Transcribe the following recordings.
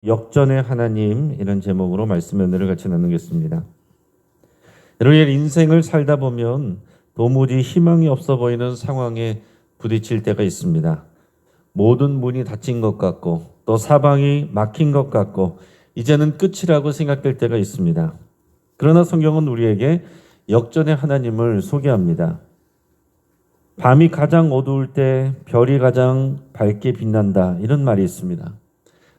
역전의 하나님, 이런 제목으로 말씀 연대를 같이 나누겠습니다. 여러분, 인생을 살다 보면 도무지 희망이 없어 보이는 상황에 부딪힐 때가 있습니다. 모든 문이 닫힌 것 같고 또 사방이 막힌 것 같고 이제는 끝이라고 생각될 때가 있습니다. 그러나 성경은 우리에게 역전의 하나님을 소개합니다. 밤이 가장 어두울 때 별이 가장 밝게 빛난다, 이런 말이 있습니다.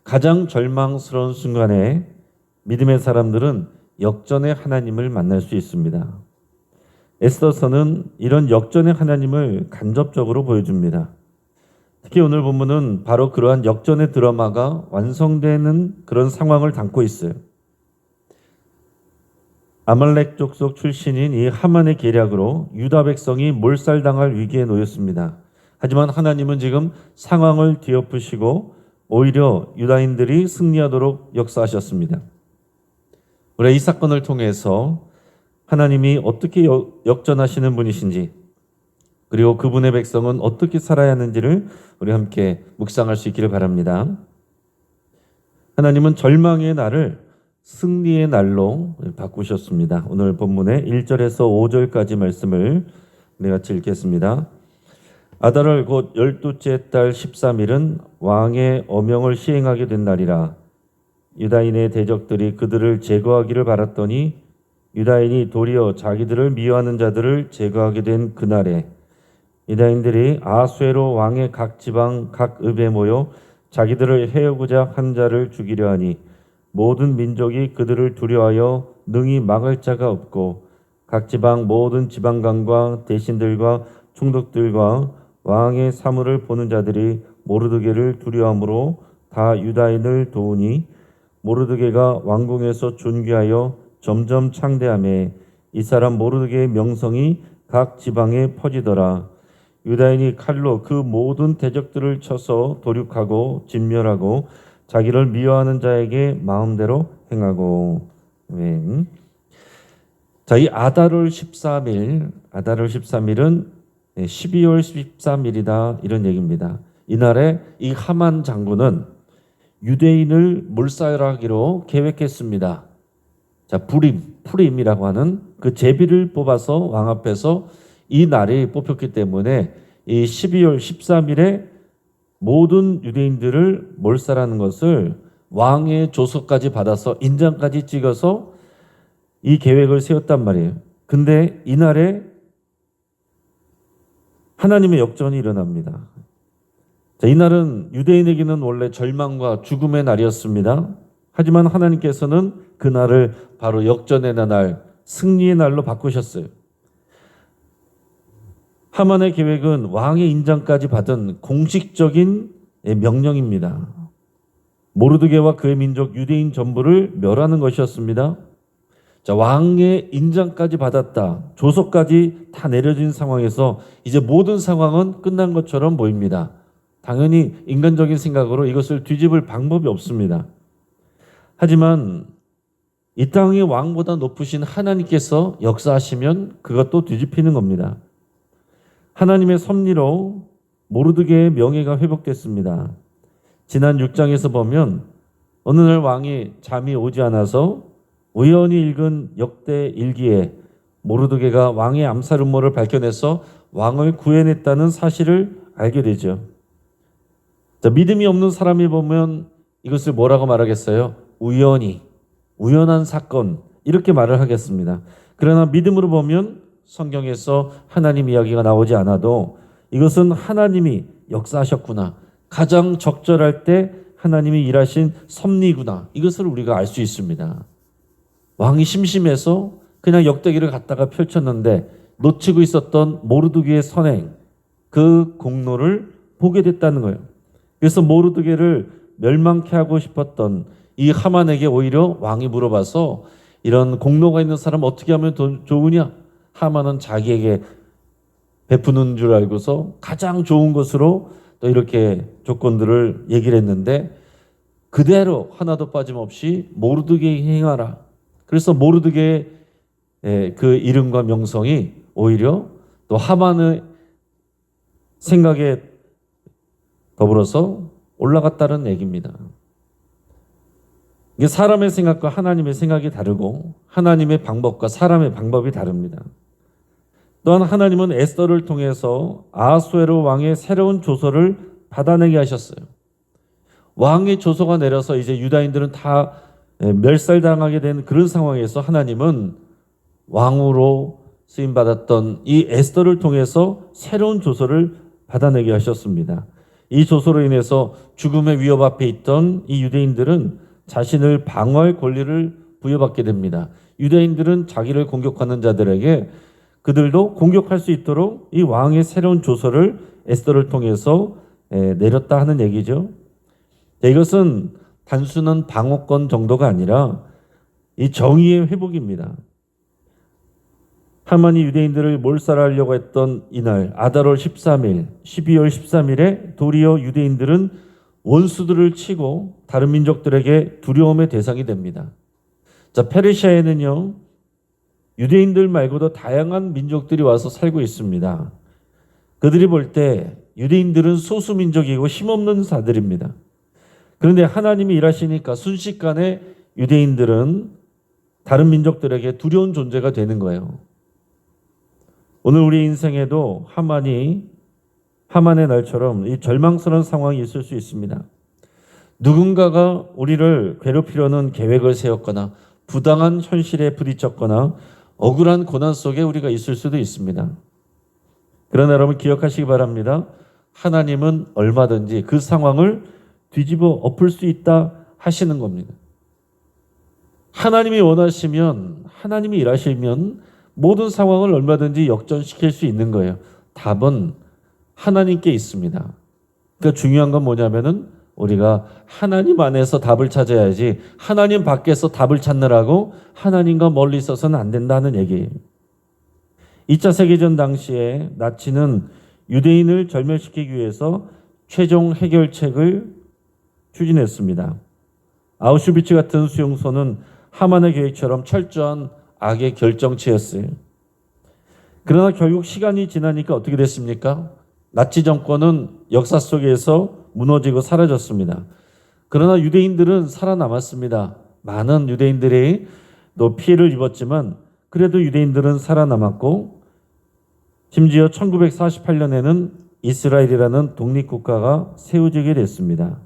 가장 절망스러운 순간에 믿음의 사람들은 역전의 하나님을 만날 수 있습니다. 에스더서는 이런 역전의 하나님을 간접적으로 보여줍니다. 특히 오늘 본문은 바로 그러한 역전의 드라마가 완성되는 그런 상황을 담고 있어요. 아말렉 족속 출신인 이 하만의 계략으로 유다 백성이 몰살당할 위기에 놓였습니다. 하지만 하나님은 지금 상황을 뒤엎으시고 오히려 유다인들이 승리하도록 역사하셨습니다. 우리 이 사건을 통해서 하나님이 어떻게 역전하시는 분이신지, 그리고 그분의 백성은 어떻게 살아야 하는지를 우리 함께 묵상할 수 있기를 바랍니다. 하나님은 절망의 날을 승리의 날로 바꾸셨습니다. 오늘 본문의 1절에서 5절까지 말씀을 같이 읽겠습니다. 아달월 곧 12째 달 13일은 왕의 어명을 시행하게 된 날이라. 유다인의 대적들이 그들을 제거하기를 바랐더니 유다인이 도리어 자기들을 미워하는 자들을 제거하게 된 그날에 유다인들이 아수에로 왕의 각 지방 각 읍에 모여 자기들을 해오고자 한 자를 죽이려 하니 모든 민족이 그들을 두려워하여 능히 막을 자가 없고 각 지방 모든 지방관과 대신들과 총독들과 왕의 사물을 보는 자들이 모르드게를 두려워함으로 다 유다인을 도우니 모르드게가 왕궁에서 존귀하여 점점 창대하매 이 사람 모르드게의 명성이 각 지방에 퍼지더라. 유다인이 칼로 그 모든 대적들을 쳐서 도륙하고 진멸하고 자기를 미워하는 자에게 마음대로 행하고. 아멘. 자, 이 아달월 13일은 12월 13일이다, 이런 얘기입니다. 이날에 이 하만 장군은 유대인을 몰살하기로 계획했습니다. 자, 푸림이라고 하는 그 제비를 뽑아서 왕 앞에서 이 날이 뽑혔기 때문에 이 12월 13일에 모든 유대인들을 몰살하는 것을 왕의 조서까지 받아서 인장까지 찍어서 이 계획을 세웠단 말이에요. 근데 이날에 하나님의 역전이 일어납니다. 자, 이날은 유대인에게는 원래 절망과 죽음의 날이었습니다. 하지만 하나님께서는 그 날을 바로 역전의 날, 승리의 날로 바꾸셨어요. 하만의 계획은 왕의 인장까지 받은 공식적인 명령입니다. 모르드게와 그의 민족 유대인 전부를 멸하는 것이었습니다. 자, 왕의 인장까지 받았다, 조서까지 다 내려진 상황에서 이제 모든 상황은 끝난 것처럼 보입니다. 당연히 인간적인 생각으로 이것을 뒤집을 방법이 없습니다. 하지만 이 땅의 왕보다 높으신 하나님께서 역사하시면 그것도 뒤집히는 겁니다. 하나님의 섭리로 모르드게의 명예가 회복됐습니다. 지난 6장에서 보면 어느 날 왕이 잠이 오지 않아서 우연히 읽은 역대 일기에 모르드게가 왕의 암살 음모를 밝혀내서 왕을 구해냈다는 사실을 알게 되죠. 자, 믿음이 없는 사람이 보면 이것을 뭐라고 말하겠어요? 우연한 사건, 이렇게 말을 하겠습니다. 그러나 믿음으로 보면 성경에서 하나님 이야기가 나오지 않아도 이것은 하나님이 역사하셨구나, 가장 적절할 때 하나님이 일하신 섭리구나, 이것을 우리가 알 수 있습니다. 왕이 심심해서 그냥 역대기를 갖다가 펼쳤는데 놓치고 있었던 모르드게의 선행, 그 공로를 보게 됐다는 거예요. 그래서 모르드게를 멸망케 하고 싶었던 이 하만에게 오히려 왕이 물어봐서 이런 공로가 있는 사람 어떻게 하면 좋으냐? 하만은 자기에게 베푸는 줄 알고서 가장 좋은 것으로 또 이렇게 조건들을 얘기를 했는데 그대로 하나도 빠짐없이 모르드게에게 행하라. 그래서 모르드게의 그 이름과 명성이 오히려 또 하만의 생각에 더불어서 올라갔다는 얘기입니다. 이게 사람의 생각과 하나님의 생각이 다르고 하나님의 방법과 사람의 방법이 다릅니다. 또한 하나님은 에스더를 통해서 아하수에로 왕의 새로운 조서를 받아내게 하셨어요. 왕의 조서가 내려서 이제 유다인들은 다 멸살당하게 된 그런 상황에서 하나님은 왕으로 쓰임받았던 이 에스더를 통해서 새로운 조서를 받아내게 하셨습니다. 이 조서로 인해서 죽음의 위협 앞에 있던 이 유대인들은 자신을 방어할 권리를 부여받게 됩니다. 유대인들은 자기를 공격하는 자들에게 그들도 공격할 수 있도록 이 왕의 새로운 조서를 에스더를 통해서 내렸다 하는 얘기죠. 이것은 단순한 방어권 정도가 아니라 이 정의의 회복입니다. 하만이 유대인들을 몰살하려고 했던 이날 아달월 13일, 12월 13일에 도리어 유대인들은 원수들을 치고 다른 민족들에게 두려움의 대상이 됩니다. 자, 페르시아에는요, 유대인들 말고도 다양한 민족들이 와서 살고 있습니다. 그들이 볼 때 유대인들은 소수민족이고 힘없는 자들입니다. 그런데 하나님이 일하시니까 순식간에 유대인들은 다른 민족들에게 두려운 존재가 되는 거예요. 오늘 우리 인생에도 하만의 날처럼 이 절망스러운 상황이 있을 수 있습니다. 누군가가 우리를 괴롭히려는 계획을 세웠거나 부당한 현실에 부딪혔거나 억울한 고난 속에 우리가 있을 수도 있습니다. 그러나 여러분 기억하시기 바랍니다. 하나님은 얼마든지 그 상황을 뒤집어 엎을 수 있다 하시는 겁니다. 하나님이 원하시면, 하나님이 일하시면 모든 상황을 얼마든지 역전시킬 수 있는 거예요. 답은 하나님께 있습니다. 그러니까 중요한 건 뭐냐면은 우리가 하나님 안에서 답을 찾아야지 하나님 밖에서 답을 찾느라고 하나님과 멀리 있어서는 안 된다는 얘기예요. 2차 세계전 당시에 나치는 유대인을 절멸시키기 위해서 최종 해결책을 추진했습니다. 아우슈비츠 같은 수용소는 하만의 계획처럼 철저한 악의 결정체였어요. 그러나 결국 시간이 지나니까 어떻게 됐습니까? 나치 정권은 역사 속에서 무너지고 사라졌습니다. 그러나 유대인들은 살아남았습니다. 많은 유대인들이 또 피해를 입었지만 그래도 유대인들은 살아남았고 심지어 1948년에는 이스라엘이라는 독립국가가 세워지게 됐습니다.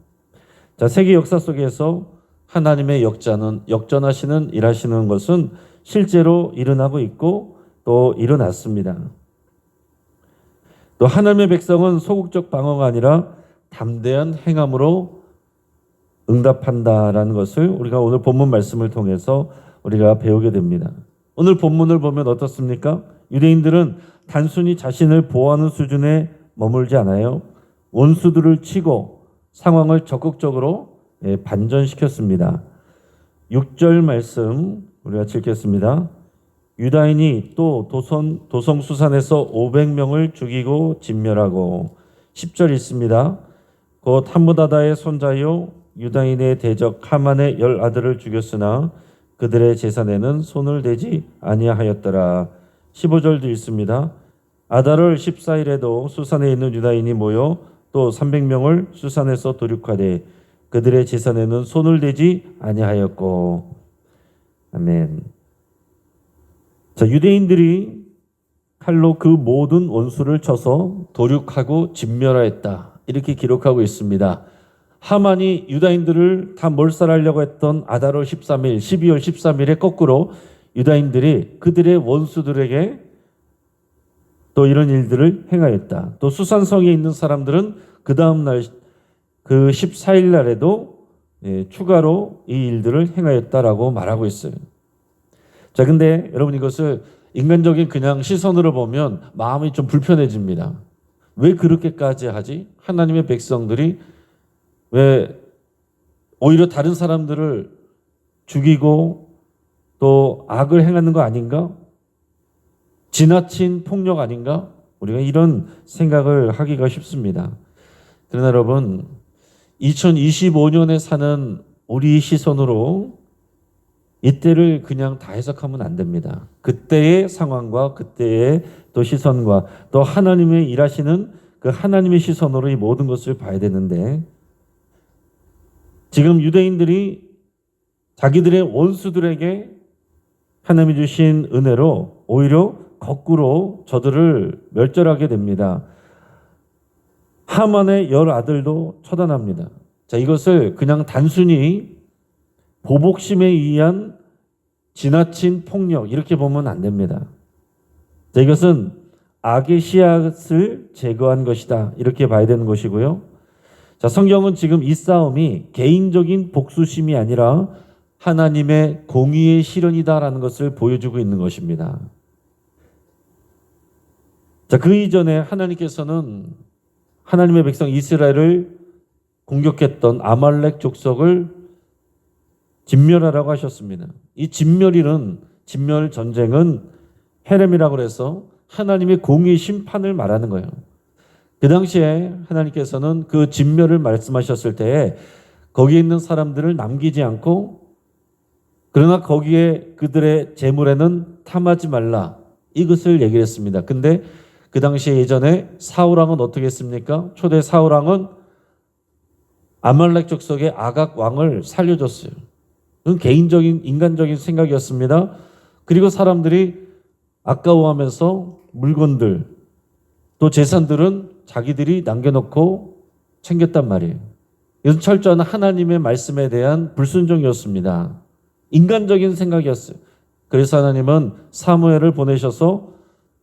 자, 세계 역사 속에서 하나님의 역전하시는 일하시는 것은 실제로 일어나고 있고 또 일어났습니다. 또 하나님의 백성은 소극적 방어가 아니라 담대한 행함으로 응답한다라는 것을 우리가 오늘 본문 말씀을 통해서 우리가 배우게 됩니다. 오늘 본문을 보면 어떻습니까? 유대인들은 단순히 자신을 보호하는 수준에 머물지 않아요. 원수들을 치고 상황을 적극적으로 반전시켰습니다. 6절 말씀 우리가 읽겠습니다. 유다인이 또 도성수산에서 500명을 죽이고 진멸하고 10절 있습니다. 곧 함므다다의 손자요 유다인의 대적 하만의 10아들을 죽였으나 그들의 재산에는 손을 대지 아니하였더라. 15절도 있습니다. 아달월 14일에도 수산에 있는 유다인이 모여 또 300명을 수산에서 도륙하되 그들의 재산에는 손을 대지 아니하였고. 아멘. 자, 유대인들이 칼로 그 모든 원수를 쳐서 도륙하고 진멸하였다. 이렇게 기록하고 있습니다. 하만이 유다인들을 다 몰살하려고 했던 아달월 13일, 12월 13일에 거꾸로 유다인들이 그들의 원수들에게 또 이런 일들을 행하였다. 또 수산성에 있는 사람들은 그 다음 날, 그 14일 날에도 추가로 이 일들을 행하였다라고 말하고 있어요. 자, 근데 여러분 이것을 인간적인 그냥 시선으로 보면 마음이 좀 불편해집니다. 왜 그렇게까지 하지? 하나님의 백성들이 왜 오히려 다른 사람들을 죽이고 또 악을 행하는 거 아닌가? 지나친 폭력 아닌가? 우리가 이런 생각을 하기가 쉽습니다. 그러나 여러분 2025년에 사는 우리 시선으로 이때를 그냥 다 해석하면 안 됩니다. 그때의 상황과 그때의 또 시선과 또 하나님의 일하시는 그 하나님의 시선으로 이 모든 것을 봐야 되는데 지금 유대인들이 자기들의 원수들에게 하나님이 주신 은혜로 오히려 거꾸로 저들을 멸절하게 됩니다. 하만의 10아들도 처단합니다. 자, 이것을 그냥 단순히 보복심에 의한 지나친 폭력 이렇게 보면 안 됩니다. 자, 이것은 악의 씨앗을 제거한 것이다 이렇게 봐야 되는 것이고요. 자, 성경은 지금 이 싸움이 개인적인 복수심이 아니라 하나님의 공의의 실현이다라는 것을 보여주고 있는 것입니다. 자, 그 이전에 하나님께서는 하나님의 백성 이스라엘을 공격했던 아말렉 족속을 진멸하라고 하셨습니다. 이 진멸 전쟁은 헤렘이라고 해서 하나님의 공의 심판을 말하는 거예요. 그 당시에 하나님께서는 그 진멸을 말씀하셨을 때에 거기에 있는 사람들을 남기지 않고 그러나 거기에 그들의 재물에는 탐하지 말라 이것을 얘기를 했습니다. 근데 그 당시에 예전에 사울왕은 어떻게 했습니까? 초대 사울왕은 아말렉 족속의 아각 왕을 살려줬어요. 그건 개인적인 인간적인 생각이었습니다. 그리고 사람들이 아까워하면서 물건들 또 재산들은 자기들이 남겨놓고 챙겼단 말이에요. 이것은 철저한 하나님의 말씀에 대한 불순종이었습니다. 인간적인 생각이었어요. 그래서 하나님은 사무엘을 보내셔서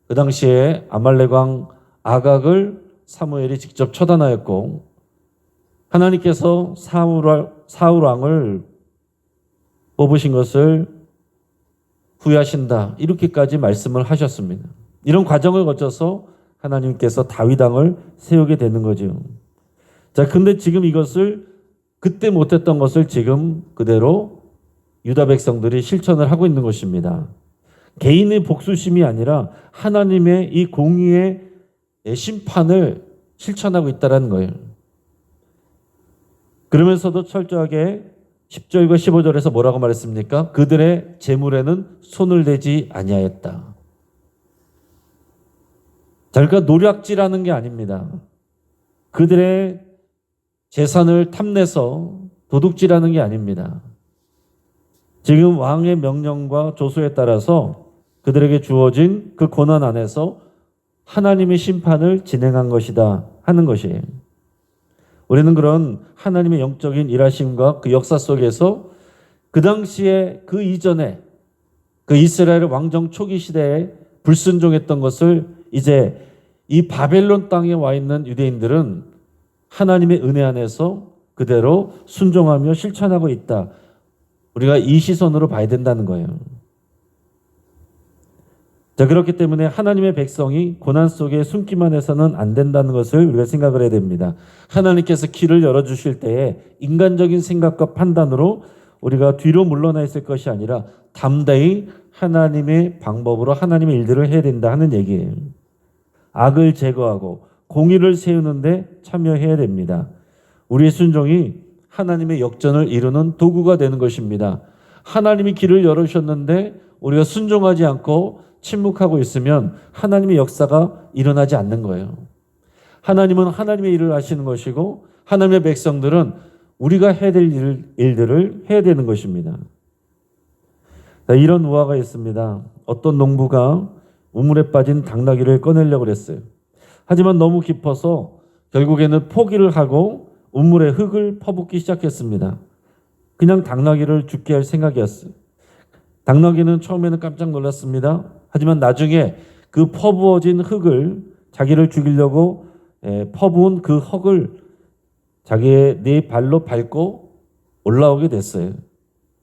그 당시에 아말렉 왕 아각을 사무엘이 직접 처단하였고 하나님께서 사울 왕을 뽑으신 것을 후회하신다 이렇게까지 말씀을 하셨습니다. 이런 과정을 거쳐서 하나님께서 다윗 왕을 세우게 되는 거죠. 자, 근데 지금 이것을 그때 못했던 것을 지금 그대로 유다 백성들이 실천을 하고 있는 것입니다. 개인의 복수심이 아니라 하나님의 이 공의의 심판을 실천하고 있다는 거예요. 그러면서도 철저하게 10절과 15절에서 뭐라고 말했습니까? 그들의 재물에는 손을 대지 아니하였다. 자, 그러니까 노략질하는 게 아닙니다. 그들의 재산을 탐내서 도둑질하는 게 아닙니다. 지금 왕의 명령과 조서에 따라서 그들에게 주어진 그 고난 안에서 하나님의 심판을 진행한 것이다 하는 것이에요. 우리는 그런 하나님의 영적인 일하심과 그 역사 속에서 그 당시에 그 이전에 그 이스라엘 왕정 초기 시대에 불순종했던 것을 이제 이 바벨론 땅에 와 있는 유대인들은 하나님의 은혜 안에서 그대로 순종하며 실천하고 있다. 우리가 이 시선으로 봐야 된다는 거예요. 자, 그렇기 때문에 하나님의 백성이 고난 속에 숨기만 해서는 안 된다는 것을 우리가 생각을 해야 됩니다. 하나님께서 길을 열어주실 때에 인간적인 생각과 판단으로 우리가 뒤로 물러나 있을 것이 아니라 담대히 하나님의 방법으로 하나님의 일들을 해야 된다 하는 얘기예요. 악을 제거하고 공의를 세우는데 참여해야 됩니다. 우리의 순종이 하나님의 역전을 이루는 도구가 되는 것입니다. 하나님이 길을 열으셨는데 우리가 순종하지 않고 침묵하고 있으면 하나님의 역사가 일어나지 않는 거예요. 하나님은 하나님의 일을 하시는 것이고 하나님의 백성들은 우리가 해야 될 일들을 해야 되는 것입니다. 이런 우화가 있습니다. 어떤 농부가 우물에 빠진 당나귀를 꺼내려고 했어요. 하지만 너무 깊어서 결국에는 포기를 하고 우물에 흙을 퍼붓기 시작했습니다. 그냥 당나귀를 죽게 할 생각이었어요. 당나귀는 처음에는 깜짝 놀랐습니다. 하지만 나중에 그 퍼부어진 흙을 자기를 죽이려고 퍼부은 그 흙을 자기의 네 발로 밟고 올라오게 됐어요.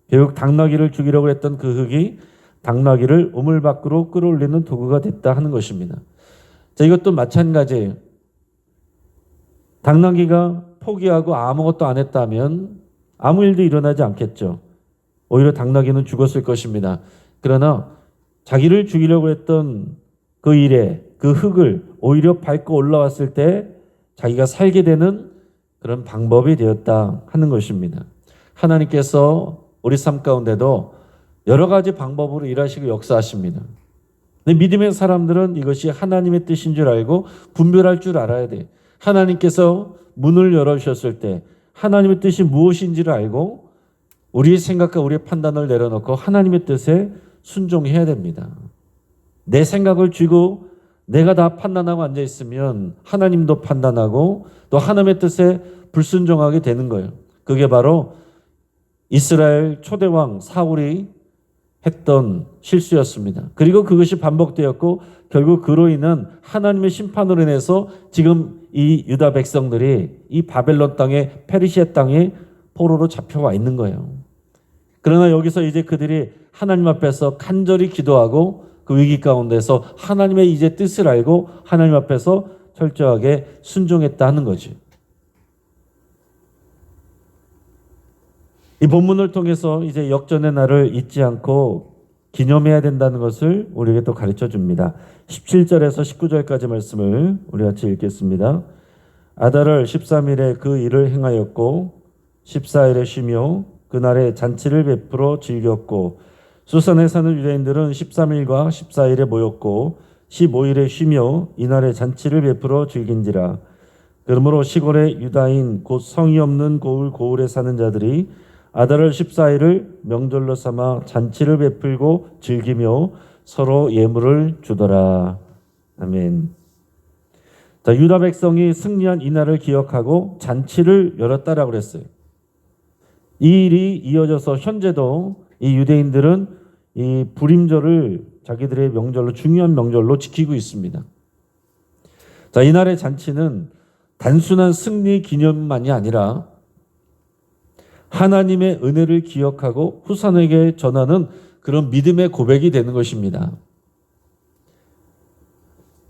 결국 당나귀를 죽이려고 했던 그 흙이 당나귀를 우물 밖으로 끌어올리는 도구가 됐다 하는 것입니다. 자, 이것도 마찬가지예요. 당나귀가 포기하고 아무것도 안 했다면 아무 일도 일어나지 않겠죠. 오히려 당나귀는 죽었을 것입니다. 그러나 자기를 죽이려고 했던 그 일에 그 흙을 오히려 밟고 올라왔을 때 자기가 살게 되는 그런 방법이 되었다 하는 것입니다. 하나님께서 우리 삶 가운데도 여러 가지 방법으로 일하시고 역사하십니다. 근데 믿음의 사람들은 이것이 하나님의 뜻인 줄 알고 분별할 줄 알아야 돼요. 하나님께서 문을 열어주셨을 때 하나님의 뜻이 무엇인지를 알고 우리의 생각과 우리의 판단을 내려놓고 하나님의 뜻에 순종해야 됩니다. 내 생각을 쥐고 내가 다 판단하고 앉아 있으면 하나님도 판단하고 또 하나님의 뜻에 불순종하게 되는 거예요. 그게 바로 이스라엘 초대왕 사울이 했던 실수였습니다. 그리고 그것이 반복되었고 결국 그로 인한 하나님의 심판으로 인해서 지금 이 유다 백성들이 이 바벨론 땅에 페르시아 땅에 포로로 잡혀와 있는 거예요. 그러나 여기서 이제 그들이 하나님 앞에서 간절히 기도하고 그 위기 가운데서 하나님의 이제 뜻을 알고 하나님 앞에서 철저하게 순종했다 하는 거죠. 이 본문을 통해서 이제 역전의 날을 잊지 않고 기념해야 된다는 것을 우리에게 또 가르쳐 줍니다. 17절에서 19절까지 말씀을 우리 같이 읽겠습니다. 아달월 13일에 그 일을 행하였고 14일에 쉬며 그날에 잔치를 베풀어 즐겼고 수산에 사는 유대인들은 13일과 14일에 모였고 15일에 쉬며 이날에 잔치를 베풀어 즐긴지라. 그러므로 시골의 유다인 곧 성이 없는 고을에 사는 자들이 아달월 14일을 명절로 삼아 잔치를 베풀고 즐기며 서로 예물을 주더라. 아멘. 자, 유다 백성이 승리한 이날을 기억하고 잔치를 열었다라고 그랬어요. 이 일이 이어져서 현재도 이 유대인들은 이 불임절을 자기들의 명절로 중요한 명절로 지키고 있습니다. 자, 이날의 잔치는 단순한 승리 기념만이 아니라 하나님의 은혜를 기억하고 후손에게 전하는 그런 믿음의 고백이 되는 것입니다.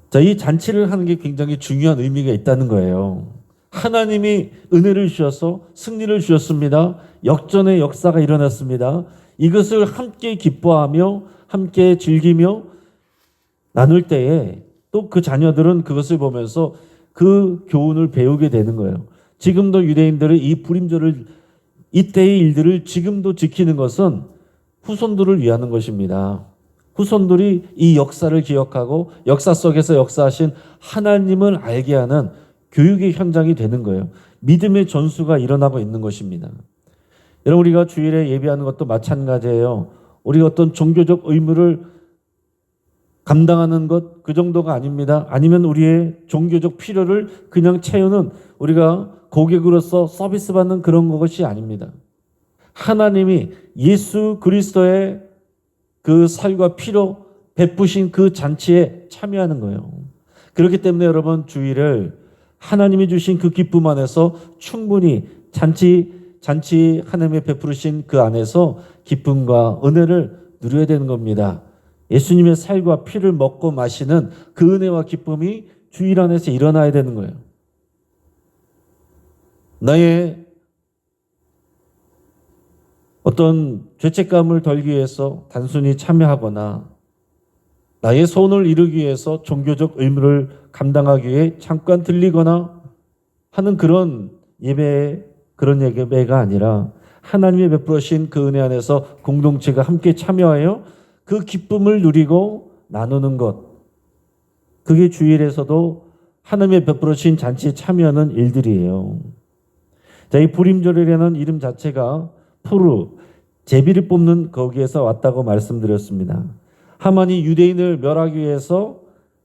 자, 이 잔치를 하는 게 굉장히 중요한 의미가 있다는 거예요. 하나님이 은혜를 주셔서 승리를 주셨습니다. 역전의 역사가 일어났습니다. 이것을 함께 기뻐하며 함께 즐기며 나눌 때에 또 그 자녀들은 그것을 보면서 그 교훈을 배우게 되는 거예요. 지금도 유대인들은 이 불임절을 이때의 일들을 지금도 지키는 것은 후손들을 위하는 것입니다. 후손들이 이 역사를 기억하고 역사 속에서 역사하신 하나님을 알게 하는 교육의 현장이 되는 거예요. 믿음의 전수가 일어나고 있는 것입니다. 여러분, 우리가 주일에 예배하는 것도 마찬가지예요. 우리가 어떤 종교적 의무를 감당하는 것, 그 정도가 아닙니다. 아니면 우리의 종교적 필요를 그냥 채우는, 우리가 고객으로서 서비스 받는 그런 것이 아닙니다. 하나님이 예수 그리스도의 그 살과 피로 베푸신 그 잔치에 참여하는 거예요. 그렇기 때문에 여러분, 주일을 하나님이 주신 그 기쁨 안에서 충분히 잔치 하나님의 베푸신 그 안에서 기쁨과 은혜를 누려야 되는 겁니다. 예수님의 살과 피를 먹고 마시는 그 은혜와 기쁨이 주일 안에서 일어나야 되는 거예요. 나의 어떤 죄책감을 덜기 위해서 단순히 참여하거나 나의 소원을 이루기 위해서 종교적 의무를 감당하기 위해 잠깐 들리거나 하는 그런 예배가 아니라 하나님의 베풀으신 그 은혜 안에서 공동체가 함께 참여하여 그 기쁨을 누리고 나누는 것, 그게 주일에서도 하나님의 베풀으신 잔치에 참여하는 일들이에요. 자, 이 불임절이라는 이름 자체가 푸르, 제비를 뽑는 거기에서 왔다고 말씀드렸습니다. 하만이 유대인을 멸하기 위해서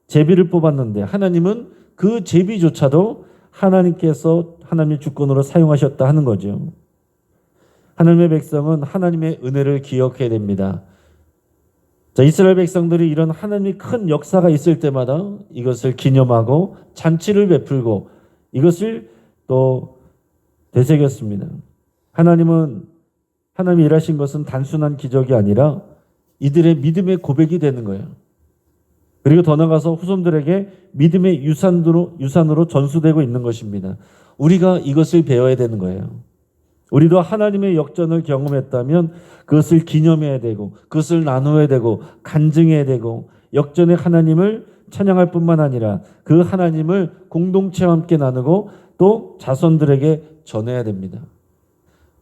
제비를 뽑았는데 하나님은 그 제비조차도 하나님께서 하나님의 주권으로 사용하셨다 하는 거죠. 하나님의 백성은 하나님의 은혜를 기억해야 됩니다. 자, 이스라엘 백성들이 이런 하나님의 큰 역사가 있을 때마다 이것을 기념하고 잔치를 베풀고 이것을 또 되새겼습니다. 하나님이 일하신 것은 단순한 기적이 아니라 이들의 믿음의 고백이 되는 거예요. 그리고 더 나아가서 후손들에게 믿음의 유산으로 전수되고 있는 것입니다. 우리가 이것을 배워야 되는 거예요. 우리도 하나님의 역전을 경험했다면 그것을 기념해야 되고 그것을 나누어야 되고 간증해야 되고 역전의 하나님을 찬양할 뿐만 아니라 그 하나님을 공동체와 함께 나누고 또 자손들에게 전해야 됩니다.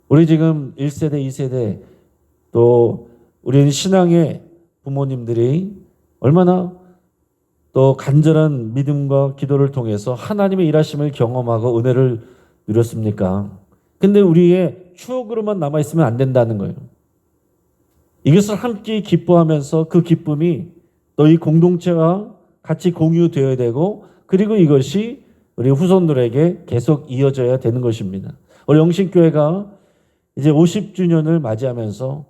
우리 지금 1세대, 2세대 또 우리는 신앙의 부모님들이 얼마나 또 간절한 믿음과 기도를 통해서 하나님의 일하심을 경험하고 은혜를 누렸습니까? 근데 우리의 추억으로만 남아있으면 안 된다는 거예요. 이것을 함께 기뻐하면서 그 기쁨이 너희 공동체와 같이 공유되어야 되고, 그리고 이것이 우리 후손들에게 계속 이어져야 되는 것입니다. 우리 영신교회가 이제 50주년을 맞이하면서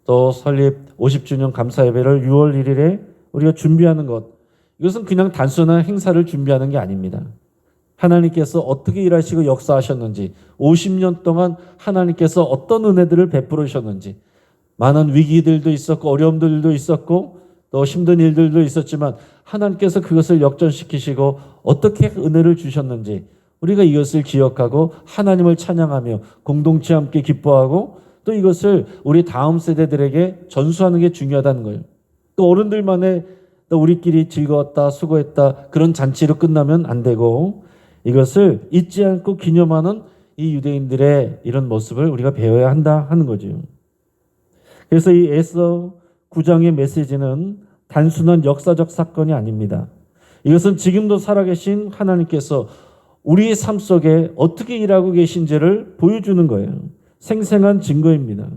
또 설립 50주년 감사예배를 6월 1일에 우리가 준비하는 것, 이것은 그냥 단순한 행사를 준비하는 게 아닙니다. 하나님께서 어떻게 일하시고 역사하셨는지, 50년 동안 하나님께서 어떤 은혜들을 베풀으셨는지, 많은 위기들도 있었고 어려움들도 있었고 또 힘든 일들도 있었지만 하나님께서 그것을 역전시키시고 어떻게 은혜를 주셨는지 우리가 이것을 기억하고 하나님을 찬양하며 공동체 함께 기뻐하고 또 이것을 우리 다음 세대들에게 전수하는 게 중요하다는 거예요. 또 어른들만의 또 우리끼리 즐거웠다 수고했다 그런 잔치로 끝나면 안 되고 이것을 잊지 않고 기념하는 이 유대인들의 이런 모습을 우리가 배워야 한다 하는 거죠. 그래서 이 에스더 9장의 메시지는 단순한 역사적 사건이 아닙니다. 이것은 지금도 살아계신 하나님께서 우리의 삶 속에 어떻게 일하고 계신지를 보여주는 거예요. 생생한 증거입니다.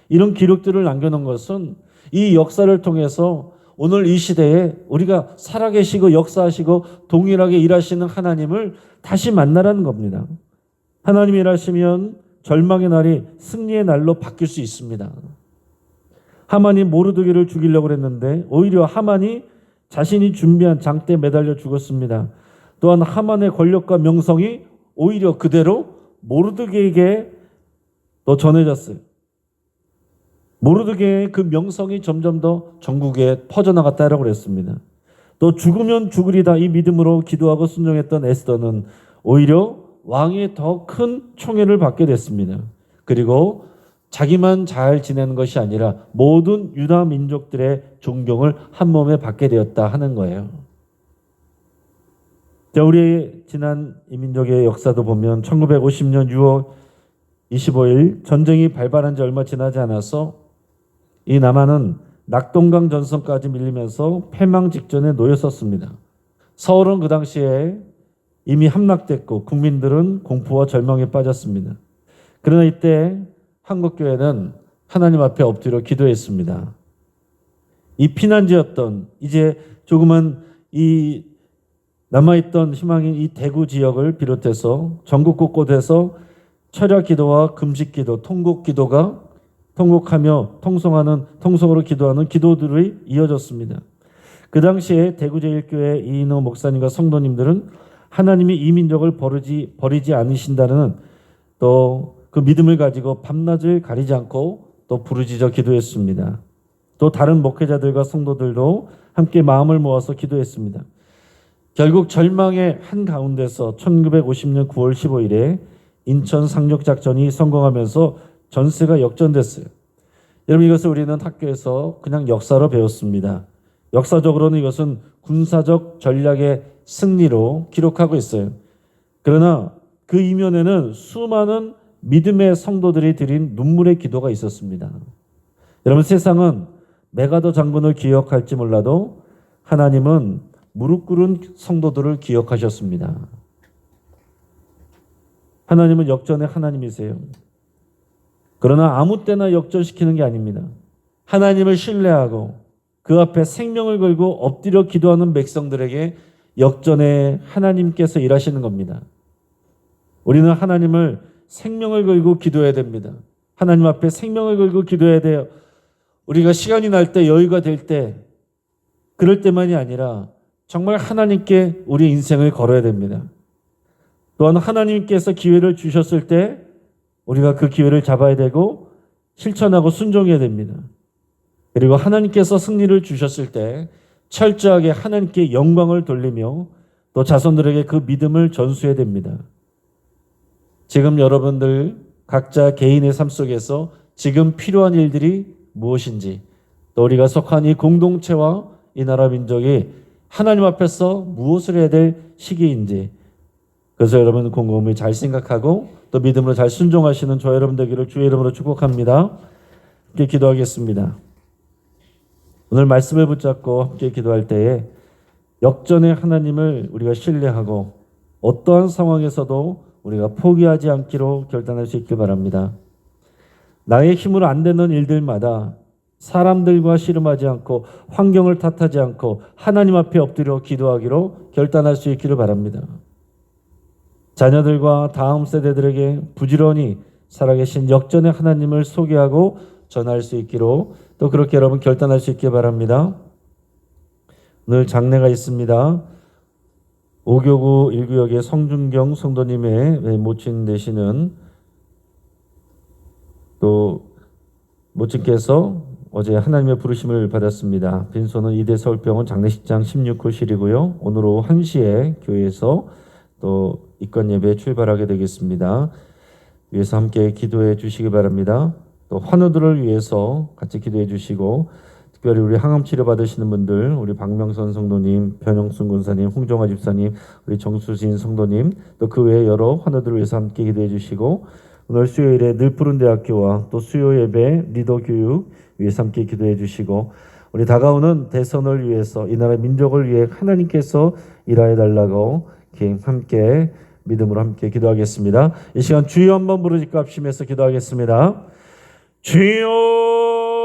이런 기록들을 남겨놓은 것은 이 역사를 통해서 오늘 이 시대에 우리가 살아계시고 역사하시고 동일하게 일하시는 하나님을 다시 만나라는 겁니다. 하나님이 일하시면 절망의 날이 승리의 날로 바뀔 수 있습니다. 하만이 모르드게를 죽이려고 했는데 오히려 하만이 자신이 준비한 장대에 매달려 죽었습니다. 또한 하만의 권력과 명성이 오히려 그대로 모르드게에게 또 전해졌어요. 모르드게의 그 명성이 점점 더 전국에 퍼져나갔다라고 그랬습니다. 또 죽으면 죽으리다 이 믿음으로 기도하고 순종했던 에스더는 오히려 왕의 더 큰 총애를 받게 됐습니다. 그리고 자기만 잘 지내는 것이 아니라 모든 유다 민족들의 존경을 한 몸에 받게 되었다 하는 거예요. 자, 우리 지난 이민족의 역사도 보면 1950년 6월 25일 전쟁이 발발한 지 얼마 지나지 않아서 이 남한은 낙동강 전선까지 밀리면서 패망 직전에 놓였었습니다. 서울은 그 당시에 이미 함락됐고 국민들은 공포와 절망에 빠졌습니다. 그러나 이때 한국교회는 하나님 앞에 엎드려 기도했습니다. 이 피난지였던 이제 조그만 이 남아있던 희망인 이 대구 지역을 비롯해서 전국 곳곳에서 철야 기도와 금식 기도, 통곡 기도가 통곡하며 통성으로 기도하는 기도들이 이어졌습니다. 그 당시에 대구제일교회 이인호 목사님과 성도님들은 하나님이 이 민족을 버리지 않으신다는 또 그 믿음을 가지고 밤낮을 가리지 않고 또 부르짖어 기도했습니다. 또 다른 목회자들과 성도들도 함께 마음을 모아서 기도했습니다. 결국 절망의 한가운데서 1950년 9월 15일에 인천 상륙작전이 성공하면서 전세가 역전됐어요. 여러분 이것을 우리는 학교에서 그냥 역사로 배웠습니다. 역사적으로는 이것은 군사적 전략의 승리로 기록하고 있어요. 그러나 그 이면에는 수많은 믿음의 성도들이 드린 눈물의 기도가 있었습니다. 여러분 세상은 메가더 장군을 기억할지 몰라도 하나님은 무릎 꿇은 성도들을 기억하셨습니다. 하나님은 역전의 하나님이세요. 그러나 아무 때나 역전시키는 게 아닙니다. 하나님을 신뢰하고 그 앞에 생명을 걸고 엎드려 기도하는 백성들에게 역전의 하나님께서 일하시는 겁니다. 우리는 하나님을 생명을 걸고 기도해야 됩니다. 하나님 앞에 생명을 걸고 기도해야 돼요. 우리가 시간이 날 때 여유가 될 때 그럴 때만이 아니라 정말 하나님께 우리 인생을 걸어야 됩니다. 또한 하나님께서 기회를 주셨을 때 우리가 그 기회를 잡아야 되고 실천하고 순종해야 됩니다. 그리고 하나님께서 승리를 주셨을 때 철저하게 하나님께 영광을 돌리며 또 자손들에게 그 믿음을 전수해야 됩니다. 지금 여러분들 각자 개인의 삶 속에서 지금 필요한 일들이 무엇인지 또 우리가 속한 이 공동체와 이 나라 민족이 하나님 앞에서 무엇을 해야 될 시기인지 그래서 여러분 곰곰이 잘 생각하고 또 믿음으로 잘 순종하시는 저 여러분 되기를 주의 이름으로 축복합니다. 함께 기도하겠습니다. 오늘 말씀을 붙잡고 함께 기도할 때에 역전의 하나님을 우리가 신뢰하고 어떠한 상황에서도 우리가 포기하지 않기로 결단할 수 있길 바랍니다. 나의 힘으로 안 되는 일들마다 사람들과 씨름하지 않고 환경을 탓하지 않고 하나님 앞에 엎드려 기도하기로 결단할 수 있기를 바랍니다. 자녀들과 다음 세대들에게 부지런히 살아계신 역전의 하나님을 소개하고 전할 수 있기로 또 그렇게 여러분 결단할 수 있기 바랍니다. 오늘 장례가 있습니다. 5교구 1구역의 성준경 성도님의 모친 되시는 또 모친께서 어제 하나님의 부르심을 받았습니다. 빈소는 이대 서울병원 장례식장 16호실이고요. 오늘 오후 1시에 교회에서 또 입관 예배에 출발하게 되겠습니다. 위해서 함께 기도해 주시기 바랍니다. 또 환우들을 위해서 같이 기도해 주시고 특별히 우리 항암 치료 받으시는 분들, 우리 박명선 성도님, 변영순 군사님, 홍정화 집사님, 우리 정수진 성도님, 또 그 외에 여러 환우들을 위해서 함께 기도해 주시고 오늘 수요일에 늘푸른대학교와 또 수요 예배 리더 교육 위해서 함께 기도해 주시고 우리 다가오는 대선을 위해서 이 나라 민족을 위해 하나님께서 일하여 달라고 함께 믿음으로 함께 기도하겠습니다. 이 시간 주여 한번 부르짖고 합심해서 기도하겠습니다. 주여